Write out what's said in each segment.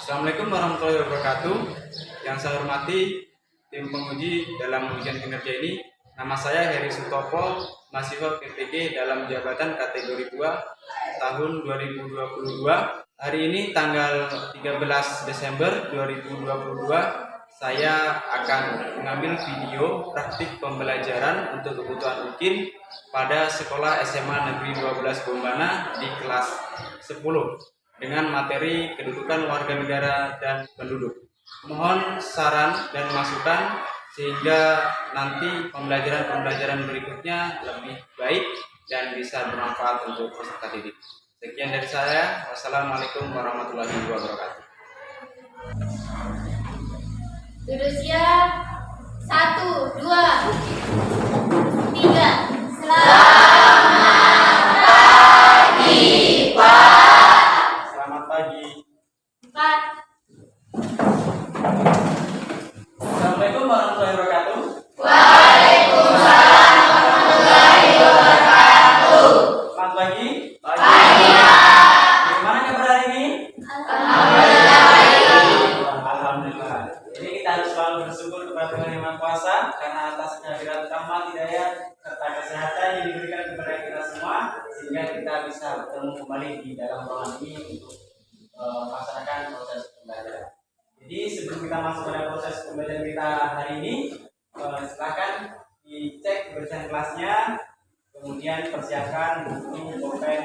Assalamualaikum warahmatullahi wabarakatuh. Yang saya hormati tim penguji dalam ujian kinerja ini, nama saya Heri Sutopo, mahasiswa PPG dalam jabatan kategori 2 tahun 2022. Hari ini tanggal 13 Desember 2022, saya akan mengambil video praktik pembelajaran untuk kebutuhan UKIN pada Sekolah SMA Negeri 12 Bombana di kelas 10 dengan materi kedudukan warga negara dan penduduk. Mohon saran dan masukan sehingga nanti pembelajaran berikutnya lebih baik dan bisa bermanfaat untuk peserta didik. Sekian dari saya. Wassalamualaikum warahmatullahi wabarakatuh. Duduk siap. 1, 2, 3. Selamat pagi, Pak. Selamat pagi. 4. Assalamualaikum warahmatullahi wabarakatuh. Waalaikumsalam warahmatullahi wabarakatuh. Selamat pagi. Pagi, Pak. Bagaimana kabar hari ini? Alhamdulillah baik. Alhamdulillah. Jadi kita harus selalu bersyukur kepada Tuhan Yang Maha Kuasa karena atas kehadiran rahmat, hidayah serta kesehatan yang diberikan kepada kita semua sehingga kita bisa bertemu kembali di dalam ruangan ini untuk melaksanakan proses pembelajaran. Jadi sebelum kita masuk pada proses pembelajaran kita hari ini, silakan dicek kebersihan kelasnya, kemudian persiapkan buku, pulpen.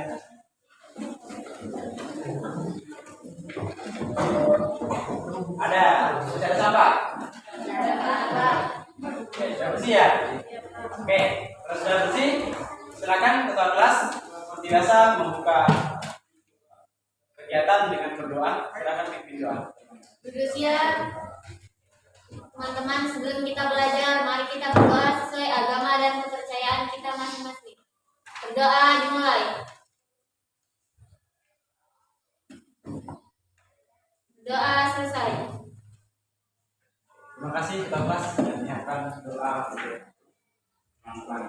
Ada siapa? Oke, sudah bersih ya? Oke, kalau sudah bersih, silakan ketua kelas seperti biasa membuka kegiatan dengan berdoa. Silakan pimpin doa. Duduk siap. Teman-teman, sebelum kita belajar, mari kita berdoa sesuai agama dan kepercayaan kita masing-masing. Berdoa dimulai. Doa selesai. Terima kasih ketua kelas sudah menyiapkan doa untuk teman-teman.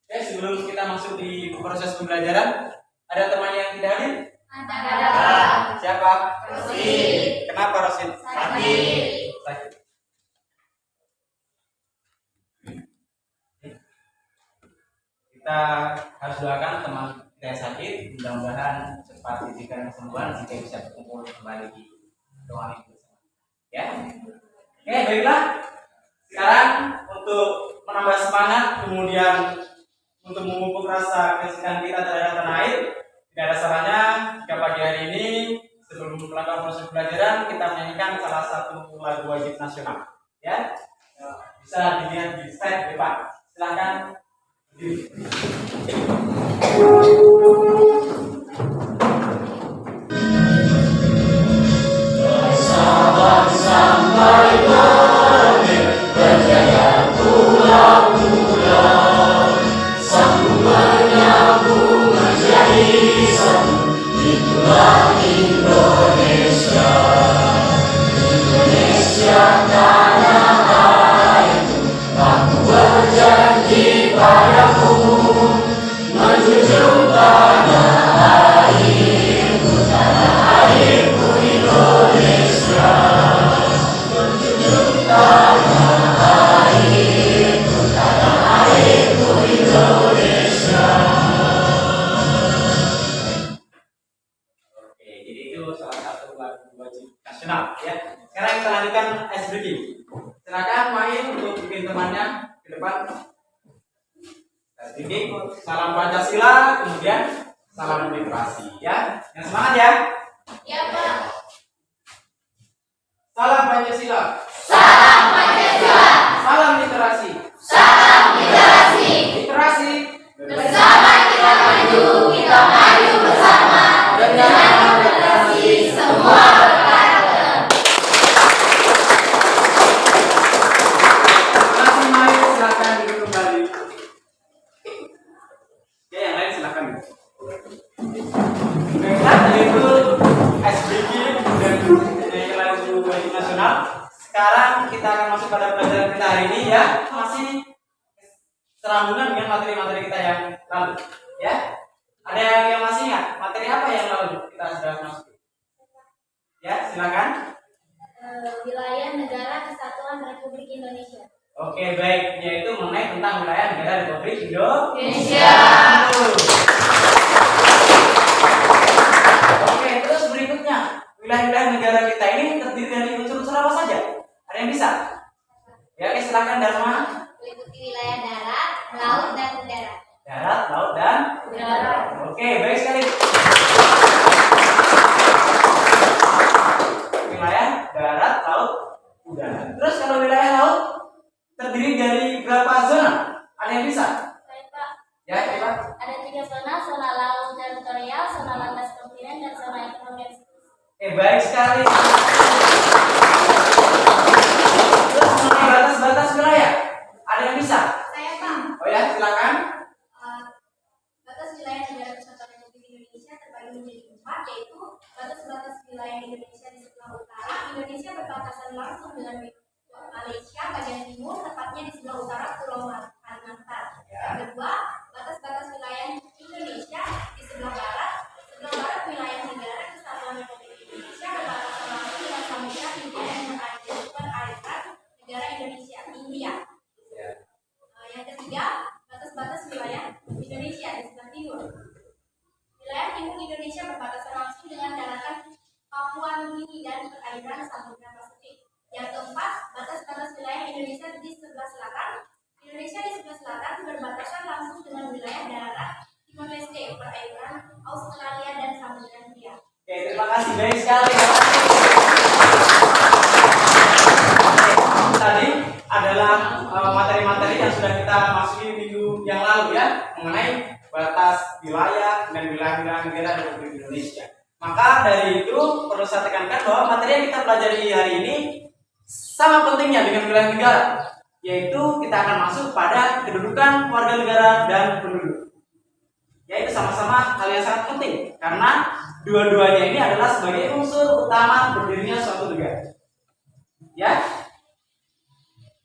Oke, sebelum kita masuk di proses pembelajaran, ada teman yang tidak hadir? Ada. Siapa? Rosid. Kenapa Rosid? Sakit. Sakit. Kita harus doakan teman kita yang sakit, mudah-mudahan cepat diberikan kesembuhan sehingga bisa berkumpul kembali di ruangan itu. Ya. Oke, baiklah. Sekarang untuk menambah semangat, kemudian untuk memupuk rasa kecintaan kita terhadap tanah air, tidak ada salahnya jika pagi hari ini sebelum melakukan proses pembelajaran kita menyanyikan salah satu lagu wajib nasional. Ya, bisa dilihat di slide depan. Silakan. Nasional, ya. Sekarang kita lanjutkan SBG. Silakan main untuk bikin temannya ke depan. SBG, salam Pancasila, kemudian salam literasi, ya. Yang semangat ya. Ya, Pak. Salam Pancasila. Salam Pancasila. Salam literasi. Salam literasi. Literasi. Bersama kita maju bersama dengan literasi semua berkarakter. Masih main, silakan duduk kembali. Oke, yang lain silakan. Baiklah, itu SBG dan lagu wajib nasional. Sekarang kita akan masuk pada pelajaran kita hari ini, ya. Masih serambungan dengan materi-materi kita yang lalu, ya. Ada yang masih ingat materi apa yang lalu kita sudah masuk? Ya, silakan. wilayah negara kesatuan Republik Indonesia. Oke, baik, yaitu mengenai tentang wilayah negara Republik Indonesia. Oke, terus berikutnya, wilayah-wilayah negara kita ini terdiri dari unsur-unsur apa saja? Ada yang bisa? Ya, oke, silakan Dharma. Meliputi wilayah darat, laut, dan udara. Darat, laut, dan Udara. oke, baik sekali. Wilayah darat, laut, udara. Terus kalau wilayah laut terdiri dari berapa zona? Ada yang bisa? Baik, Pak. Ya, coba. Ada 3 zona, zona laut teritorial, zona landas kontinen, dan zona ekonomi eksklusif. Baik sekali. Terus mengenai batas-batas wilayah, ada yang bisa? Saya, Pak. Oh ya, silakan. Batas wilayah negara kesatuan Republik Indonesia terbagi menjadi 4, yaitu batas-batas wilayah Indonesia di sebelah utara. Indonesia berbatasan langsung dengan Malaysia bagian timur, tepatnya di sebelah utara Pulau Kalimantan. Yang kedua, batas-batas wilayah Indonesia di sebelah barat. Sebelah barat wilayah negara kesatuan Republik Indonesia berbatasan langsung dengan Samudra Hindia dan perairan negara Indonesia, India. Yang ketiga, batas-batas wilayah Indonesia di sebelah timur. Wilayah timur Indonesia berbatasan langsung dengan daratan Papua Nugini dan perairan Samudra Pasifik. Yang keempat, batas-batas wilayah Indonesia di sebelah selatan. Indonesia di sebelah selatan berbatasan langsung dengan wilayah darat Timor Leste, perairan Australia dan Samudra Hindia. Oke, terima kasih, baik sekali. Tadi adalah materi-materi yang sudah kita masuki minggu yang lalu ya, mengenai batas wilayah dan wilayah-wilayah negara Republik Indonesia. Maka dari itu perlu saya tekankan bahwa materi yang kita pelajari hari ini sama pentingnya dengan wilayah negara, yaitu kita akan masuk pada kedudukan warga negara dan penduduk. Yaitu sama-sama hal yang sangat penting karena dua-duanya ini adalah sebagai unsur utama berdirinya suatu negara. Ya.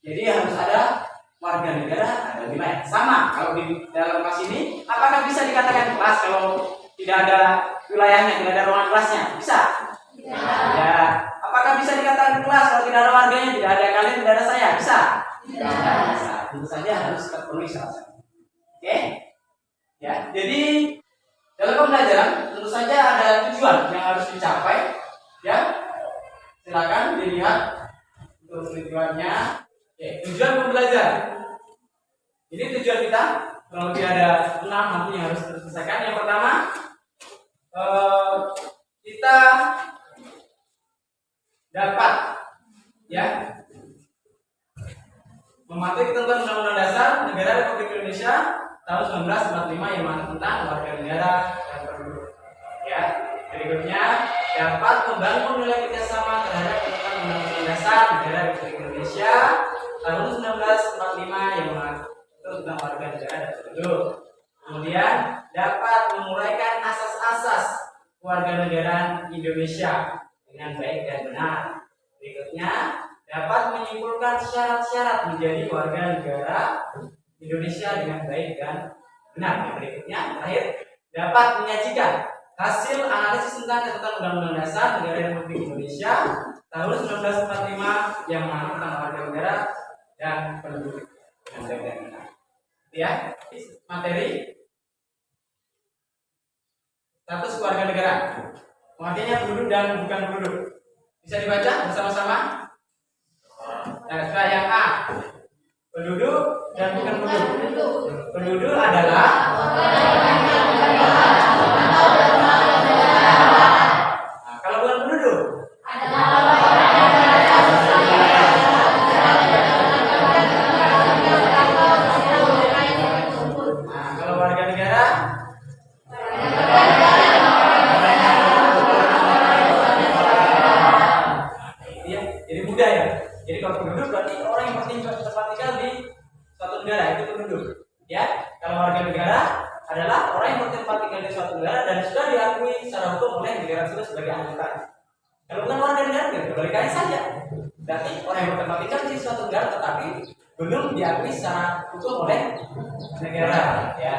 Jadi harus ada warga negara, ada wilayah. Sama kalau di dalam kelas ini, apakah bisa dikatakan kelas kalau tidak ada wilayahnya, tidak ada ruangan kelasnya? Bisa? Ya. Apakah bisa dikatakan kelas kalau tidak ada warganya, tidak ada kalian, tidak ada saya? Bisa? Bisa. Tentu saja harus terpenuhi syarat. Oke? Ya. Jadi dalam pembelajaran tentu saja ada tujuan yang harus dicapai. Ya. Silakan dilihat untuk tujuannya. Oke, tujuan pembelajaran. Ini tujuan kita kurang lebih ada 6 nanti yang harus diselesaikan. Yang pertama, kita dapat ya mematuhi ketentuan Undang-Undang Dasar Negara Republik Indonesia tahun 1945 yang mana tentang warga negara dan penduduk. Ya, berikutnya dapat membangun nilai kerjasama terhadap ketentuan Undang-Undang Dasar Negara Republik Indonesia tahun 1945 yang mengatur tentang warga negara dan penduduk. Kemudian dapat menguraikan asas-asas kewarganegaraan Indonesia dengan baik dan benar. Berikutnya dapat menyimpulkan syarat-syarat menjadi warga negara Indonesia dengan baik dan benar. Yang berikutnya terakhir dapat menyajikan hasil analisis tentang ketentuan Undang-Undang Dasar Negara Republik Indonesia tahun 1945 yang mengatur tentang warga negara dan penduduk dengan baik dan benar. Ya, materi status keluarga negara. Pengertiannya penduduk dan bukan penduduk. Bisa dibaca bersama-sama? Nah, setelah yang A, penduduk dan bukan penduduk. Penduduk adalah kalau bukan penduduk kalau warga negara ya, jadi mudah ya. Jadi kalau penduduk berarti orang yang tempat tinggal di suatu negara itu penduduk. Ya, kalau warga negara adalah orang yang bertempat tinggal di suatu negara dan sudah diakui secara hukum oleh negara tersebut sebagai anggota. Kalau bukan warga negara, kebalikannya saja. Berarti orang yang bertempat tinggal di suatu negara tetapi belum diakui secara hukum oleh negara. Ya.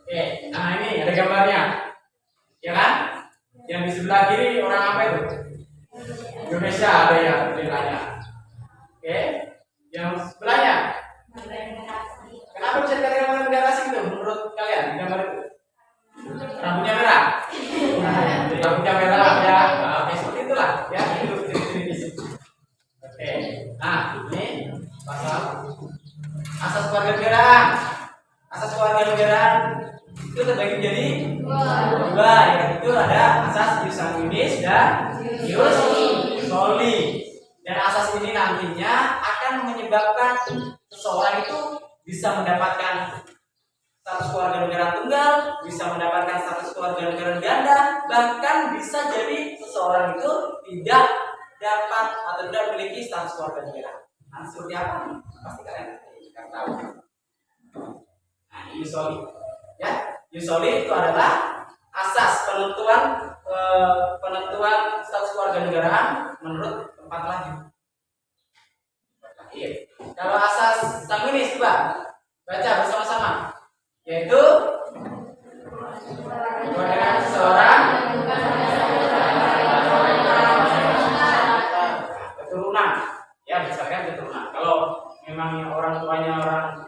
Oke, nah ini ada gambarnya, ya kan? Yang di sebelah kiri orang apa itu? Indonesia ada yang nilainya. Oke, yang sebelahnya. Kenapa bisa dikatakan negara asing itu menurut kalian di gambar itu? Rambutnya merah. Rambutnya merah ya. Oke, seperti itulah ya. Itu ciri-ciri. Oke, nah ini pasal asas kewarganegaraan. Asas kewarganegaraan itu terbagi menjadi dua. Yang itu ada asas ius sanguinis dan ius soli. Dan asas ini nantinya akan menyebabkan seseorang itu bisa mendapatkan status kewarganegaraan tunggal, bisa mendapatkan status kewarganegaraan ganda, bahkan bisa jadi seseorang itu tidak dapat atau tidak memiliki status kewarganegaraan. Nah, seperti apa? Pasti kalian akan tahu. Nah, ius soli. Ya, ius soli itu adalah asas penentuan status kewarganegaraan menurut tempat lahir. Kalau asas sanguinis coba baca bersama-sama, yaitu kewarganegaraan seseorang keturunan, ya misalkan keturunan. Kalau memang orang tuanya orang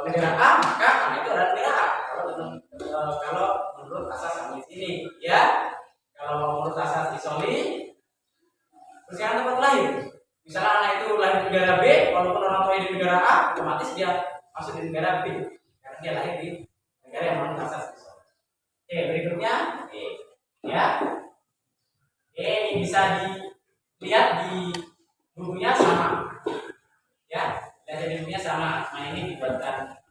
negara A, maka anak itu adalah negara A. Kalau menurut asas sanguinis ini, ya. Kalau menurut asas isoli, persiapan tempat lahir. Misalnya anak itu lahir di negara B, walaupun orang tuanya di negara A, otomatis dia masuk di negara B karena dia lahir di negara yang menurut asas isoli. Oke, berikutnya, ya. Ini bisa dilihat di bukunya sama, ya. Dan di bukunya sama. Nah ini dibuatkan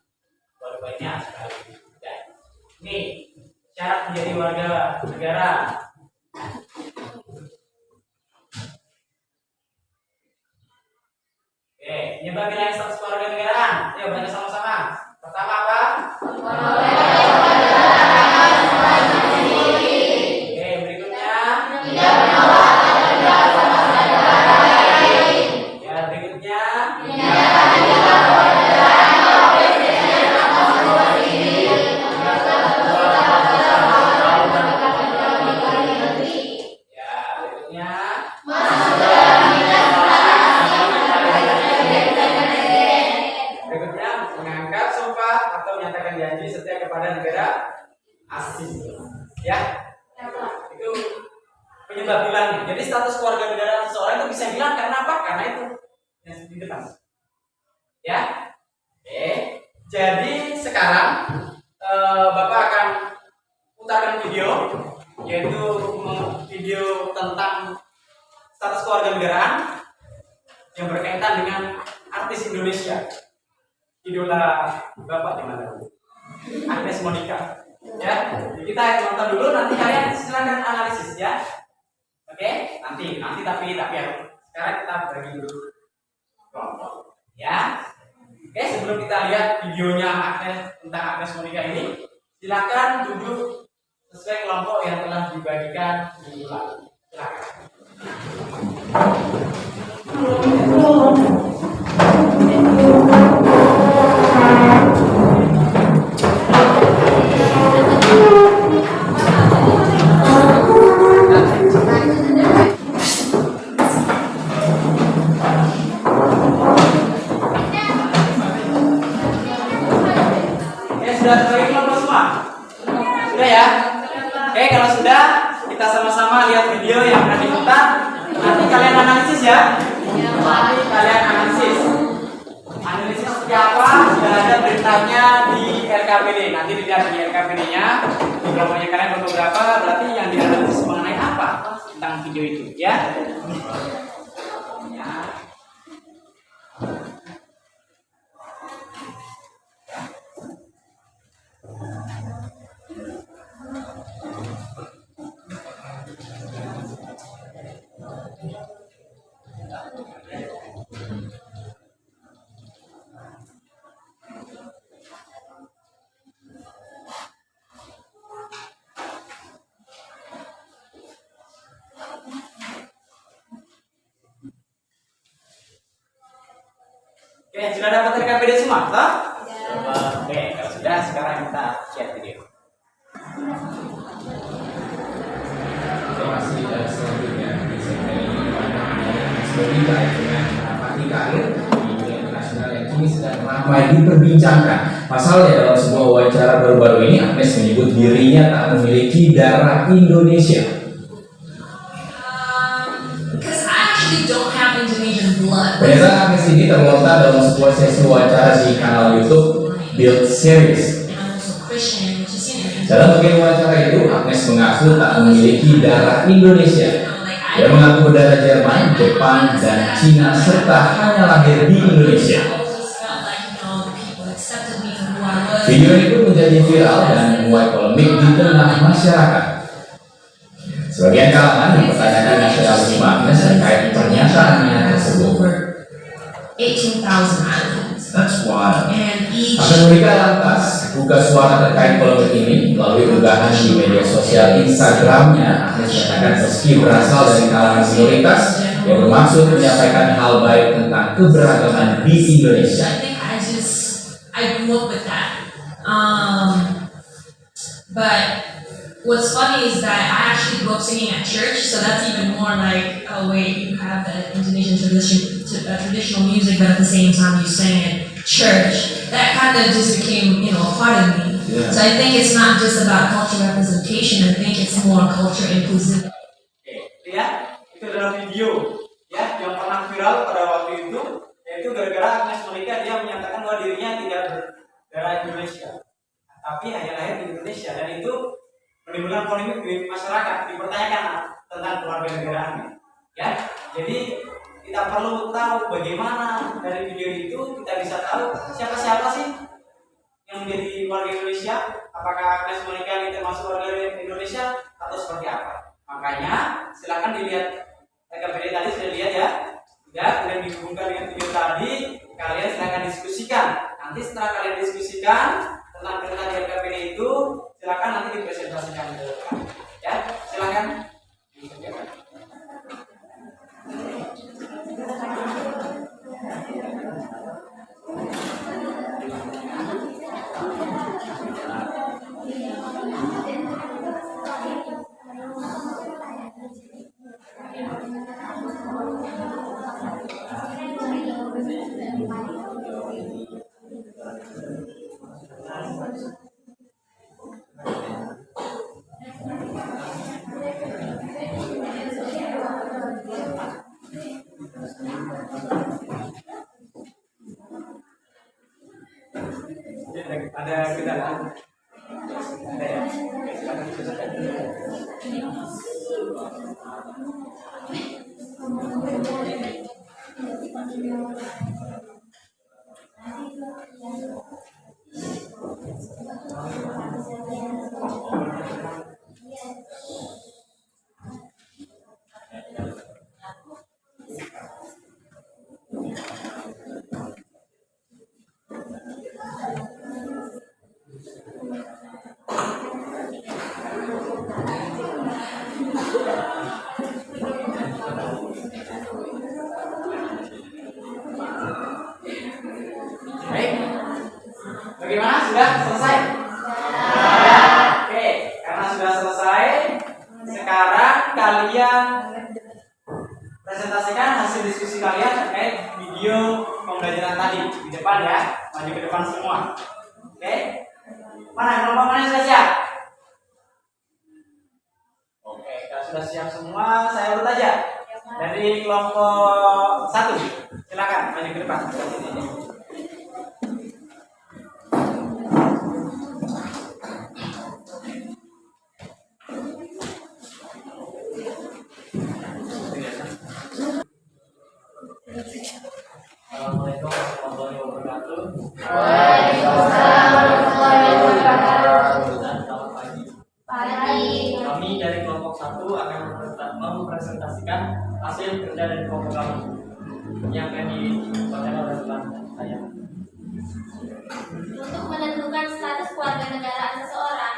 poin-poinnya sekali. Ini syarat menjadi warga negara. Penyebab nilai status kewarganegaraan. Ayo baca sama-sama. Pertama apa? Oke, berikutnya. Ya, berikutnya. Penyebab hilangnya. Jadi status kewarganegaraan seseorang itu bisa hilang karena apa? Karena itu yang di depan. Ya. Oke. Jadi sekarang Bapak akan putarkan video, yaitu video tentang status kewarganegaraan yang berkaitan dengan artis Indonesia. Idola Bapak di mana? Agnes Monica. Ya. Kita nonton dulu, nanti kalian silakan analisis ya. Oke, nanti tapi sekarang kita bagi dulu kelompok, ya. Oke, sebelum kita lihat videonya tentang Agnes Monica ini, silakan duduk sesuai kelompok yang telah dibagikan minggu lalu. Silakan. Sudah terbagi kelompok semua? Sudah ya? Oke, kalau sudah, kita sama-sama lihat video yang akan diputar. Nanti kalian analisis ya. Nanti kalian analisis. Analisis seperti apa? Sudah ada beritanya di RKPD. Nanti dilihat di RKPD-nya. Di kelompoknya kalian beberapa, berarti yang dianalisis mengenai apa tentang video itu, ya. Oke, sudah dapat RKPD semua, toh? Oke, kalau sudah, sekarang kita share video. Informasi dan selanjutnya di segmen ramai diperbincangkan. Pasalnya dalam sebuah wawancara baru-baru ini Agnes menyebut dirinya tak memiliki darah Indonesia. Because I actually don't have Indonesian blood. Pernyataan Agnes ini terlontar dalam sebuah sesi wawancara di kanal YouTube Build Series. I'm also Christian, which is, Dalam bagian wawancara itu, Agnes mengaku tak memiliki darah Indonesia. like Dia mengaku berdarah Jerman, Jepang, dan Cina serta hanya lahir di Indonesia. always felt like, the people accepted me for who I was. Video ini pun menjadi viral dan menuai polemik di tengah masyarakat. Sebagian kalangan mempertanyakan nasionalisme Agnes terkait pernyataannya tersebut. Over 18,000 islands. That's wild. And each Amerika lantas buka suara terkait polemik ini melalui unggahan di media sosial Instagramnya. Agnes menyatakan meski berasal dari kalangan minoritas, yang bermaksud menyampaikan hal baik tentang keberagaman di Indonesia. I think I grew up with that. But what's funny is that I actually grew up singing at church, so that's even more like, oh wait, you have the Indonesian traditional music, but at the same time you sing at church. That kind of just became, a part of me. Yeah. So I think it's not just about cultural representation. I think it's more culture inclusive. Oke, ya, itu adalah video ya yang pernah viral pada waktu itu, yaitu gara-gara Agnes Monica dia menyatakan bahwa dirinya tidak berdarah Indonesia, tapi hanya lahir di Indonesia, dan itu menimbulkan polemik di masyarakat, dipertanyakan tentang keluarga negaraannya. Ya, jadi kita perlu tahu bagaimana dari video itu kita bisa tahu siapa sih yang menjadi warga Indonesia, apakah Agnes Monica ini termasuk warga Indonesia atau seperti apa. Makanya silakan dilihat video tadi, sudah lihat ya, kemudian dihubungkan dengan video tadi, kalian silakan diskusikan. Nanti setelah kalian diskusikan tentang di RKPD itu, silakan nanti dipresentasikan ke depan. Ya, silakan. Ada kendala? Ada ya? Oke, silakan diselesaikan. Baik, bagaimana? Sudah selesai? Oke, karena sudah selesai, sekarang kalian presentasikan hasil diskusi kalian terkait video pembelajaran tadi di depan ya, maju ke depan semua. Oke, mana kelompok mana sudah siap? Oke, kalau sudah siap semua, saya urut aja. Dari kelompok 1, silakan maju ke depan. Assalamualaikum warahmatullahi wabarakatuh. Waalaikumsalam warahmatullahi wabarakatuh. Selamat pagi. Pagi. Kami dari kelompok 1 akan mempresentasikan hasil kerja dari kelompok kami yang akan dibacakan oleh teman saya. Untuk menentukan status kewarganegaraan seseorang,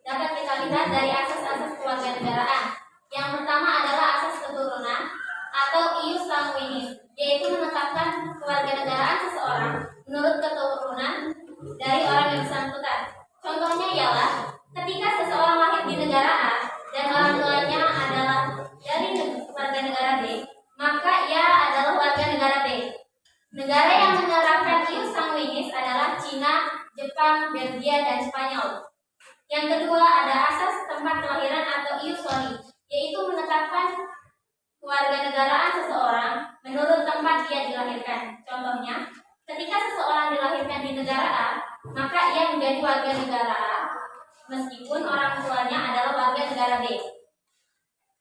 dapat kita lihat dari asas-asas kewarganegaraan. Yang pertama adalah asas keturunan atau ius sanguinis, yaitu menetapkan kewarganegaraan seseorang menurut keturunan dari orang yang bersangkutan. Contohnya ialah ketika seseorang lahir di negara A dan orang tuanya adalah dari warga negara B, maka ia adalah warga negara B. Negara yang menerapkan ius sanguinis Jepang, Belgia, dan Spanyol. Yang kedua ada asas tempat kelahiran atau ius soli, yaitu menetapkan kewarganegaraan seseorang menurut tempat dia dilahirkan. Contohnya, ketika seseorang dilahirkan di negara A, maka ia menjadi warga negara A, meskipun orang tuanya adalah warga negara B.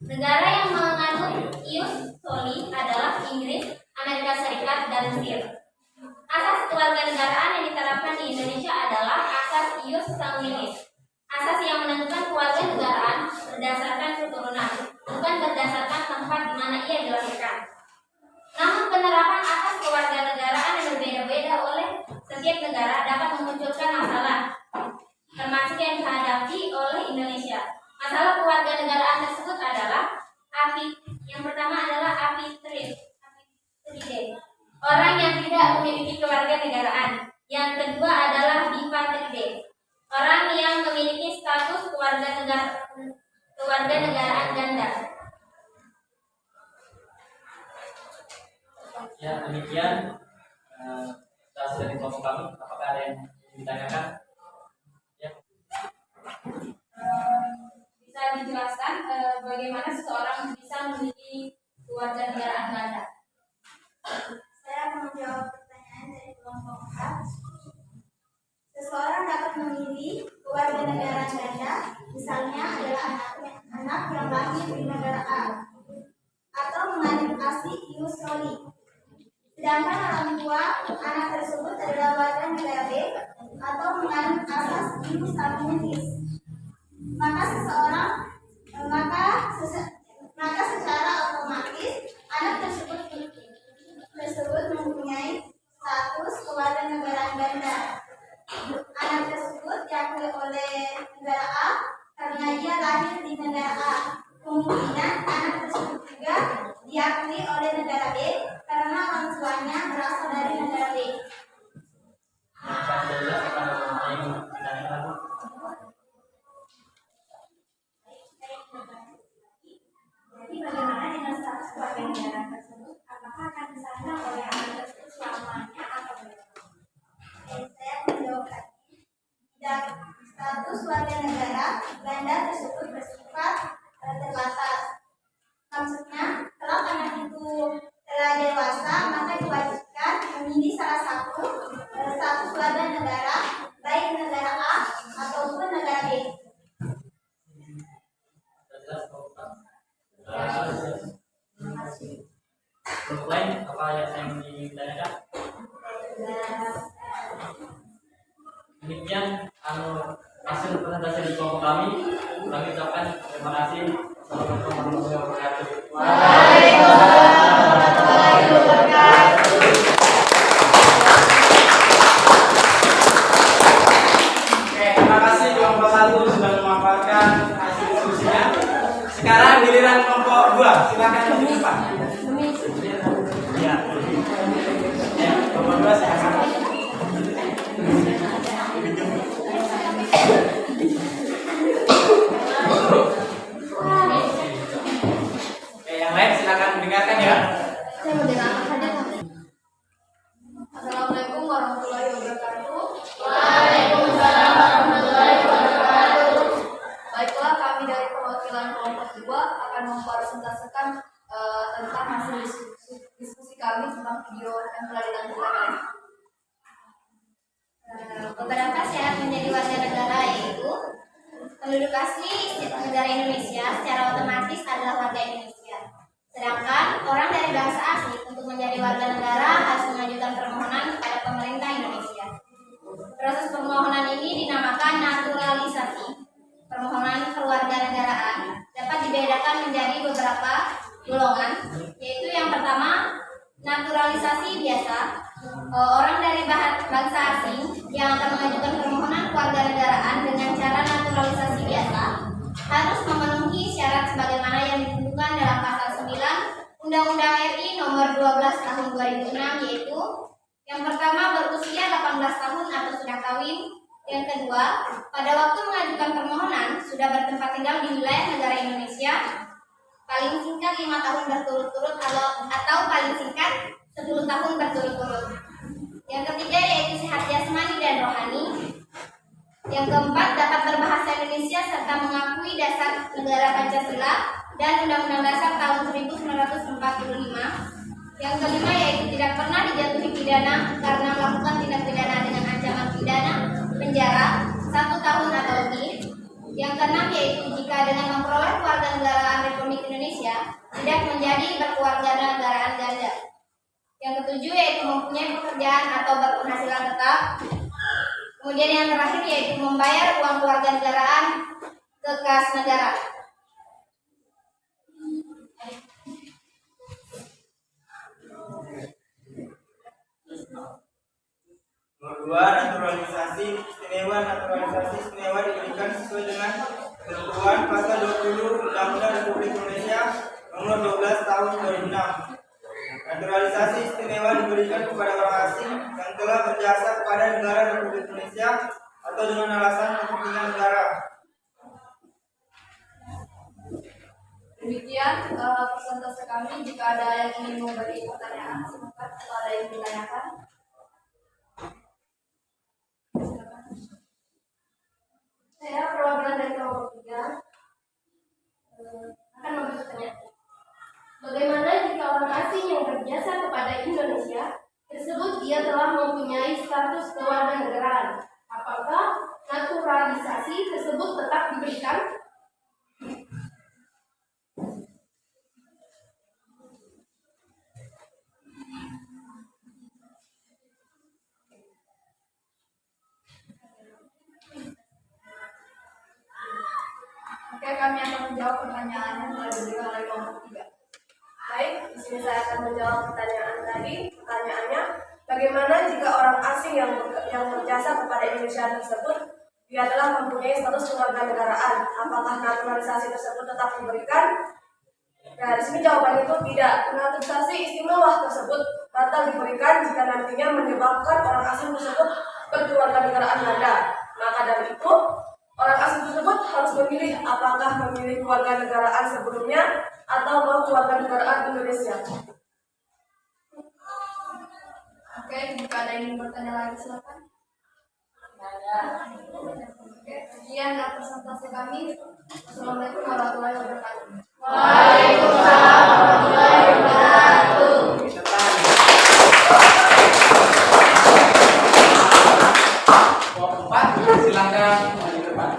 Negara yang menganut ius soli adalah Inggris, Amerika Serikat, dan Mesir. Asas kewarganegaraan yang diterapkan di Indonesia adalah asas ius sanguinis. Asas yang menentukan kewarganegaraan berdasarkan keturunan, bukan berdasarkan tempat di mana ia dilahirkan. Namun penerapan asas kewarganegaraan yang berbeda-beda oleh setiap negara dapat memunculkan masalah, termasuk yang dihadapi oleh Indonesia. Masalah kewarganegaraan tersebut adalah yang pertama adalah apatride, orang yang tidak memiliki kewarganegaraan. Yang kedua adalah bipatride, orang yang memiliki status kewarganegaraan ganda. Ya, demikian hasil dari kelompok kami. Apakah ada yang ditanyakan? Ya. Bisa dijelaskan bagaimana seseorang bisa memiliki kewarganegaraan ganda? Saya mau menjawab pertanyaan dari kelompok A. Seseorang dapat memilih kewarganegaraan ganda, misalnya adalah anak yang lahir di negara A atau mengandung asli ius soli. Sedangkan orang tua anak tersebut adalah warga negara B atau mengandung asas ius sanguinis. Maka secara otomatis anak tersebut mempunyai status kewarganegaraan ganda. Anak tersebut diakui oleh negara A karena ia lahir di negara A. Kemungkinan anak tersebut juga diakui oleh negara B karena orang tuanya berasal dari negara B. Jadi bagaimana dengan status kewarganegaraan tersebut? Apakah akan disandang oleh anak tersebut selamanya atau bagaimana? Saya menjawab tadi, tidak, status warga negara ganda tersebut bersifat terbatas. Maksudnya, kalau anak itu telah dewasa, maka diwajibkan memilih salah satu status warga negara, baik negara A ataupun negara B. Untuk lain, apa yang ingin ditanyakan? Demikian hasil presentasi di kelompok kami. Kami ucapkan terima kasih. Assalamualaikum warahmatullahi wabarakatuh. Waalaikumsalam warahmatullahi wabarakatuh. Oke, terima kasih kelompok 1 sudah memaparkan hasil diskusinya. Sekarang giliran kelompok 2. Silakan lebih cepat. Ya. Ya, kelompok 2 silakan. Oke, yang lain silakan mendengarkan ya. Assalamualaikum warahmatullahi wabarakatuh. Waalaikumsalam warahmatullahi wabarakatuh. Baiklah, kami dari perwakilan kelompok 2 akan mempresentasikan tentang hasil diskusi kami tentang video yang telah dilakukan. Beberapa syarat menjadi warga negara yaitu penduduk asli negara Indonesia secara otomatis adalah warga Indonesia. Sedangkan orang dari bangsa asli untuk menjadi warga negara harus mengajukan permohonan kepada pemerintah Indonesia. Proses permohonan ini dinamakan naturalisasi. Permohonan kewarganegaraan dapat dibedakan menjadi beberapa golongan, yaitu yang pertama naturalisasi biasa. Orang dari bangsa asing yang akan mengajukan permohonan kewarganegaraan dengan cara naturalisasi biasa harus memenuhi syarat sebagaimana yang ditentukan dalam pasal 9 Undang-Undang RI nomor 12 tahun 2006, yaitu yang pertama berusia 18 tahun atau sudah kawin. Yang kedua, pada waktu mengajukan permohonan sudah bertempat tinggal di wilayah negara Indonesia paling singkat 5 tahun berturut-turut atau paling singkat 10 tahun berturut-turut. Yang ketiga yaitu sehat jasmani dan rohani. Yang keempat dapat berbahasa Indonesia serta mengakui dasar negara Pancasila dan Undang-Undang Dasar tahun 1945. Yang kelima yaitu tidak pernah dijatuhi pidana karena melakukan tindak pidana dengan ancaman pidana penjara 1 tahun atau lebih. Yang keenam yaitu jika dengan memperoleh kewarganegaraan Republik Indonesia tidak menjadi berkewarganegaraan ganda. Yang ketujuh yaitu mempunyai pekerjaan atau berpenghasilan tetap. Kemudian yang terakhir yaitu membayar uang kewarganegaraan ke kas negara. Nomor 2, naturalisasi istimewa diberikan sesuai dengan ketentuan pasal 20 Undang-Undang Republik Indonesia Nomor 12 Tahun 2006. Naturalisasi istimewa diberikan kepada orang asing yang telah berjasa kepada negara Republik Indonesia atau dengan alasan kepentingan negara. Demikian presentasi kami. Jika ada yang ingin memberi pertanyaan, silakan kalau ada yang ditanyakan. Saya perwakilan dari kelompok 3 akan memberi pertanyaan. Bagaimana jika orang asing yang berjasa kepada Indonesia tersebut dia telah mempunyai status kewarganegaraan? Apakah naturalisasi tersebut tetap diberikan? Oke, kami akan menjawab pertanyaan yang telah diberikan oleh kelompok 3. Baik, di sini saya akan menjawab pertanyaan tadi. Pertanyaannya, bagaimana jika orang asing yang berjasa kepada Indonesia tersebut dia telah mempunyai status kewarganegaraan? Apakah naturalisasi tersebut tetap diberikan? Nah, di sini jawabannya itu tidak. Naturalisasi istimewa tersebut batal diberikan jika nantinya menyebabkan orang asing tersebut berkewarganegaraan ganda. Maka dari itu, orang asing tersebut harus memilih apakah memilih kewarganegaraan sebelumnya atau mau kewarganegaraan Indonesia. Oke, jika ada yang ingin bertanya lagi silakan. Oke, sekian presentasi kami. Assalamualaikum warahmatullahi wabarakatuh. Waalaikumsalam warahmatullahi wabarakatuh. Kelompok 4, silakan maju ke depan.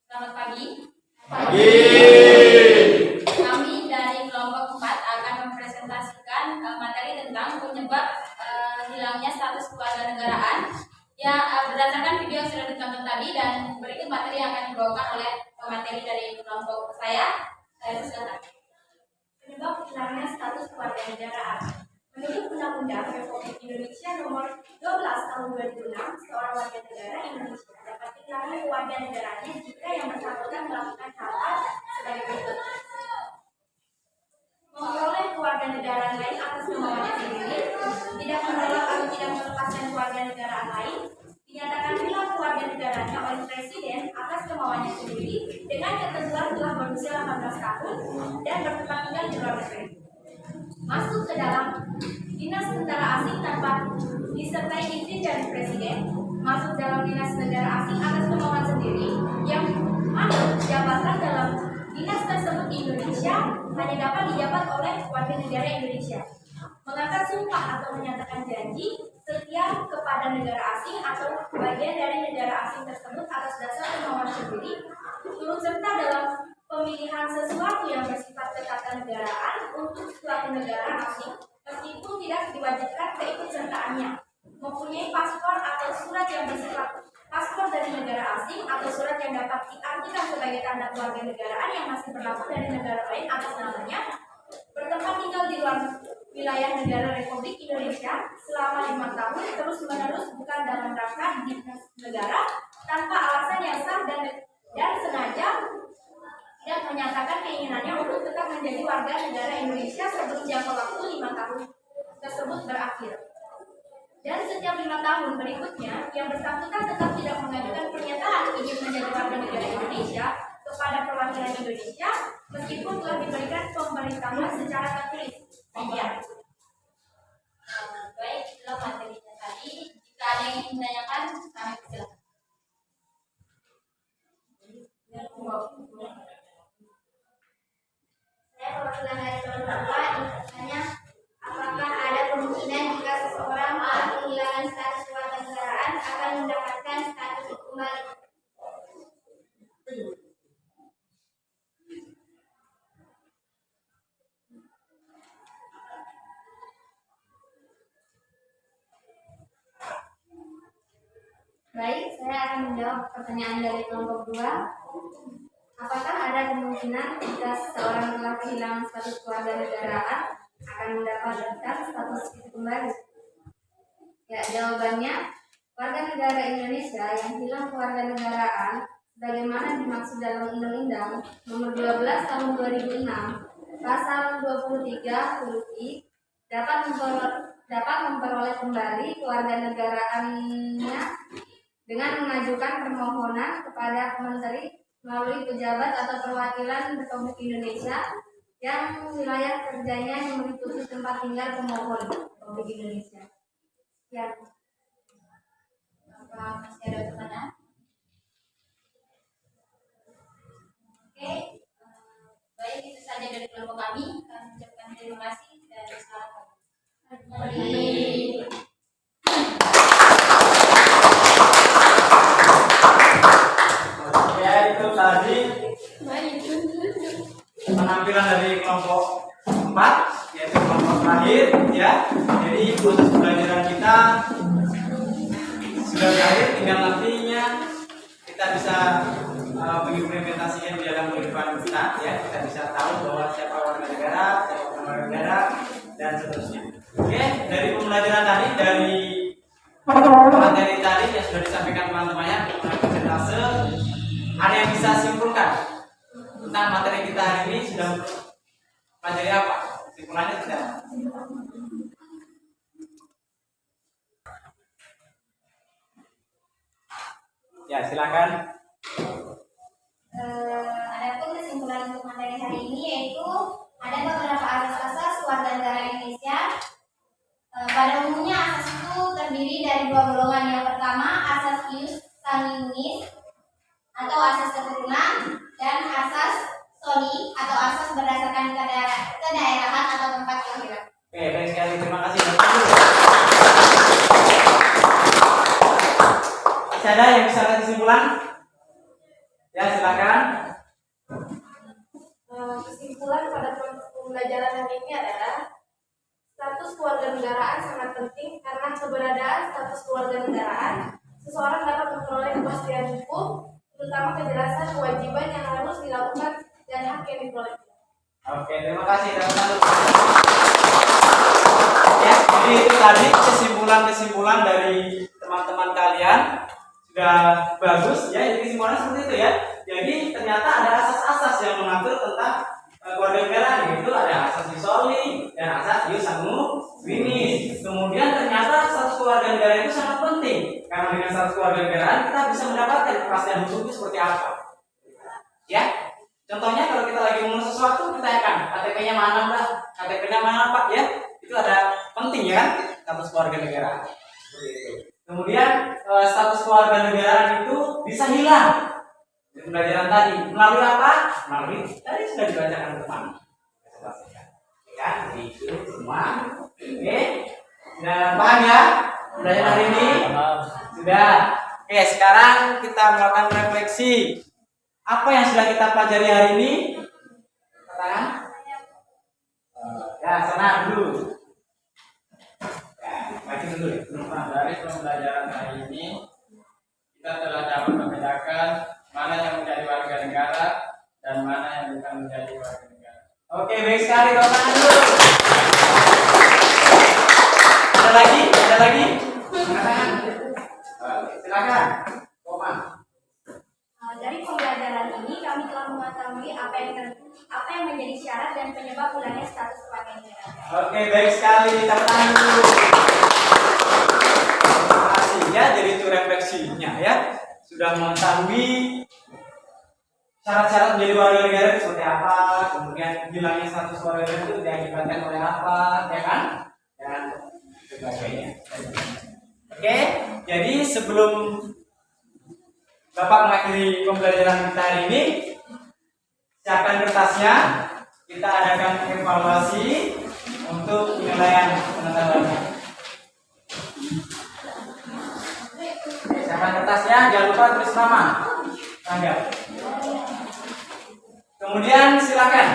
Selamat pagi. Pagi. Kami dari kelompok 4 akan mempresentasikan materi tentang penyebab hilangnya status kewarganegaraan yang berdasarkan video yang sudah ditonton tadi, dan berikut materi yang akan dibawakan oleh pemateri dari kelompok saya. Saya silakan. Penyebab hilangnya status kewarganegaraan. Menurut Undang-Undang Republik Indonesia Nomor 12 Tahun 2006, seorang warga negara Indonesia dapat kehilangan kewarganegaraannya jika yang bersangkutan melakukan hal sebagai berikut: memperoleh kewarganegaraan lain atas kemauannya sendiri, tidak menolak atau tidak melepaskan kewarganegaraan lain, dinyatakan hilang kewarganegaraannya oleh Presiden atas kemauannya sendiri dengan ketentuan telah berusia 18 tahun dan bertempat tinggal di luar negeri, masuk ke dalam dinas tentara asing tanpa disertai izin dari Presiden, masuk dalam dinas negara asing atas kemauan sendiri, yang mana jabatan dalam dinas tersebut di Indonesia hanya dapat dijabat oleh warga negara Indonesia, mengangkat sumpah atau menyatakan janji setia kepada negara asing atau bagian dari negara asing tersebut atas dasar kemauan sendiri, turut serta dalam pemilihan sesuatu yang bersifat ketatanegaraan untuk suatu negara asing meskipun tidak diwajibkan keikutsertaannya, mempunyai paspor atau surat yang bersifat paspor dari negara asing atau surat yang dapat diartikan sebagai tanda kewarganegaraan yang masih berlaku dari negara lain atas namanya, bertempat tinggal di luar wilayah negara Republik Indonesia selama 5 tahun terus-menerus bukan dalam rangka dinas negara tanpa alasan yang sah dan sengaja tidak menyatakan keinginannya untuk tetap menjadi warga negara Indonesia sebelum jangka waktu 5 tahun tersebut berakhir. Dan setiap 5 tahun berikutnya, yang bersangkutan tetap tidak mengajukan pernyataan ingin menjadi warga negara Indonesia kepada perwakilan Indonesia, meskipun telah diberikan pemberitahuan secara tertulis. Sekian. Baik, itulah materinya tadi. Jika ada yang ingin menanyakan, kami persilakan. Saya perwakilan dari tahun berapa ingin bertanya, apakah ada kemungkinan jika seseorang telah kehilangan status kewarganegaraan akan mendapatkan status itu kembali? Baik, saya akan menjawab pertanyaan dari kelompok 2. Apakah ada kemungkinan jika seseorang telah kehilangan status kewarganegaraan akan mendapatkan status itu kembali? Ya, jawabannya, warga negara Indonesia yang hilang kewarganegaraan sebagaimana dimaksud dalam Undang-Undang Nomor 12 Tahun 2006, Pasal 23 huruf I, dapat memperoleh kembali kewarganegaraannya dengan mengajukan permohonan kepada Menteri melalui pejabat atau perwakilan Republik Indonesia yang wilayah kerjanya yang meliputi tempat tinggal pemohon Republik Indonesia. Ya. Apa masih ada pertanyaan? Oke, baik, itu saja dari kelompok kami. Kami ucapkan terima kasih dan selamat pagi. Ya, itu tadi penampilan dari kelompok 4, yaitu kelompok terakhir ya. Jadi proses pembelajaran kita sudah berakhir, tinggal nantinya kita bisa mengimplementasikan di dalam kehidupan kita ya. Kita bisa tahu bahwa siapa warga negara, siapa bukan warga negara, dan seterusnya. Oke, dari pembelajaran tadi, dari materi tadi yang sudah disampaikan teman-temannya mengenai persentase, ada yang bisa simpulkan tentang materi kita hari ini sudah materi apa? Simpulannya tidak? Ya, silakan. Adapun kesimpulan untuk materi hari ini yaitu ada beberapa asas-asas warga negara Indonesia. Pada umumnya asas itu terdiri dari 2 golongan. Yang pertama asas ius sanguinis atau asas keturunan, dan asas soli atau asas berdasarkan kedaerahan atau tempat kelahiran. Oke, baik sekali, terima kasih. Masih ada yang bisa kasih kesimpulan? Ya, silakan. Kesimpulan pada pembelajaran hari ini adalah status kewarganegaraan sangat penting karena keberadaan status kewarganegaraan seseorang dapat memperoleh kepastian hukum, terutama kejelasan kewajiban yang harus dilakukan dan hak yang diperoleh. Oke, terima kasih. Ya, jadi itu tadi kesimpulan-kesimpulan dari teman-teman kalian sudah bagus ya. Jadi kesimpulannya seperti itu ya. Jadi ternyata ada asas-asas yang mengatur tentang kewarganegaraan, yaitu ada asas isoli dan asas ius sanguinis. Kemudian ternyata status kewarganegaraan itu sangat penting karena dengan status kewarganegaraan kita bisa mendapatkan kepastian hukum itu seperti apa. Ya, contohnya kalau kita lagi ngomong sesuatu, kita akan KTP-nya mana Mbak, KTP-nya mana Pak ya, itu ada penting ya kan, status kewarganegaraan. Seperti itu. Kemudian status kewarganegaraan itu bisa hilang. Pembelajaran tadi melalui apa? Melalui tadi sudah dibacakan teman. Ya, itu semua. Oke. Sudah paham ya? Pembelajaran hari ini? Sudah. Oke, sekarang kita melakukan refleksi. Apa yang sudah kita pelajari hari ini? Pertanyaan? Ya, sana dulu. Ya, maju dulu. Dari pembelajaran hari ini kita telah dapat membedakan mana yang menjadi warga negara dan mana yang bukan menjadi warga negara. Oke, baik sekali, tepuk tangan dulu. Ada lagi? Ada lagi? Silakan. Silakan. Koma. Dari pembelajaran ini kami telah mengetahui apa yang menjadi syarat dan penyebab hilangnya status kewarganegaraan. Oke, baik sekali, tepuk tangan dulu. ya. Jadi itu refleksinya ya. Sudah mengetahui syarat-syarat menjadi warga negara itu seperti apa, kemudian hilangnya status warga negara itu diakibatkan oleh apa, ya kan? Dan sebagainya. Oke, jadi sebelum Bapak mengakhiri pembelajaran kita hari ini, siapkan kertasnya. Kita adakan evaluasi untuk penilaian pengetahuannya. Siapkan kertasnya, jangan lupa tulis nama, tanggal. Kemudian silakan.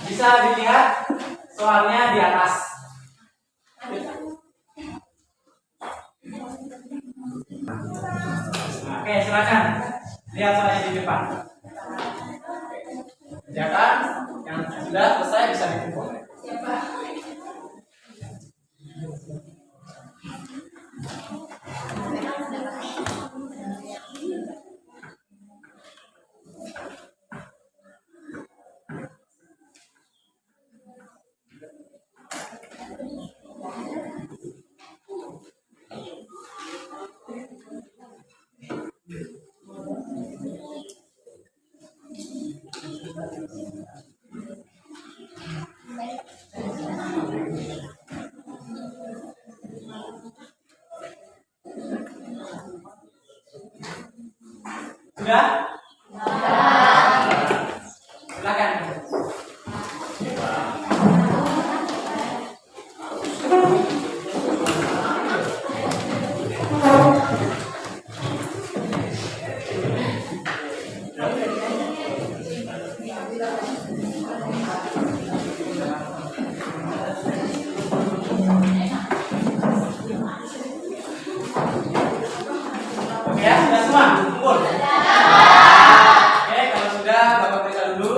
Bisa dilihat soalnya di atas. Oke, silakan. Lihat soalnya di depan. Kerjakan. Yang sudah selesai bisa dikumpul. Sudah? Silakan. Oke ya, sudah semua? Kumpul. Oke, kalau sudah Bapak periksa dulu.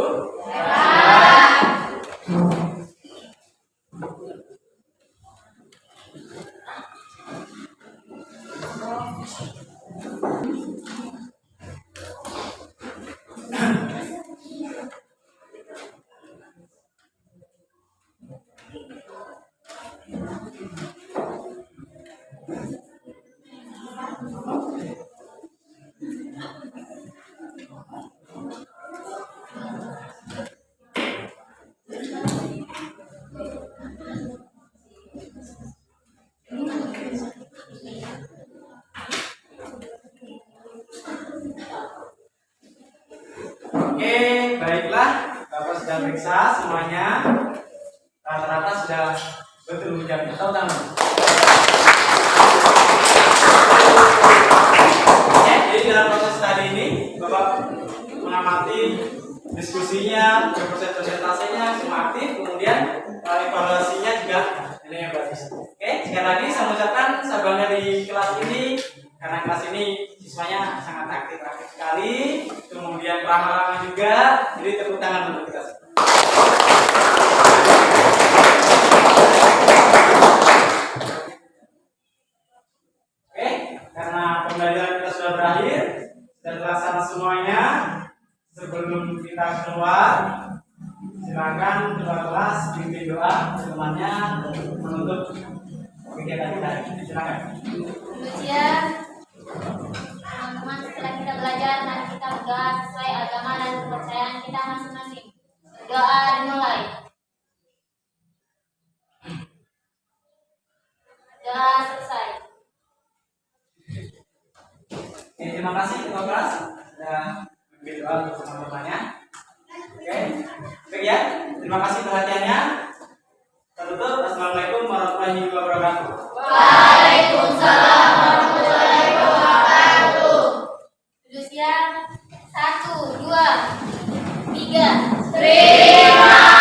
Oke, baiklah. Bapak sudah periksa semuanya. Rata-rata sudah betul menjawab. Tepuk tangan. Oke, jadi dalam proses tadi ini Bapak mengamati diskusinya, proses presentasenya semua aktif, kemudian evaluasinya juga nilainya bagus. Oke, sekali lagi saya ucapkan saya bangga di kelas ini karena kelas ini siswanya sangat aktif sekali, kemudian ramah-ramah juga. Jadi tepuk tangan untuk kita. Oke, karena pembelajaran kita sudah berakhir dan terlaksana semuanya, sebelum kita keluar, silakan ketua kelas pimpin doa temannya menutup kegiatan kita. Silakan. Kemudian teman-teman, setelah kita belajar, mari kita berdoa sesuai agama dan kepercayaan kita masing-masing. Doa dimulai. Doa selesai. Oke, terima kasih ketua kelas sudah memberi doa untuk teman-temannya. Oke, baik ya. Terima kasih perhatiannya. Tertutup. Assalamualaikum warahmatullahi wabarakatuh. Waalaikumsalam warahmatullahi wabarakatuh. Duduk siap. 1, 2, 3. Terima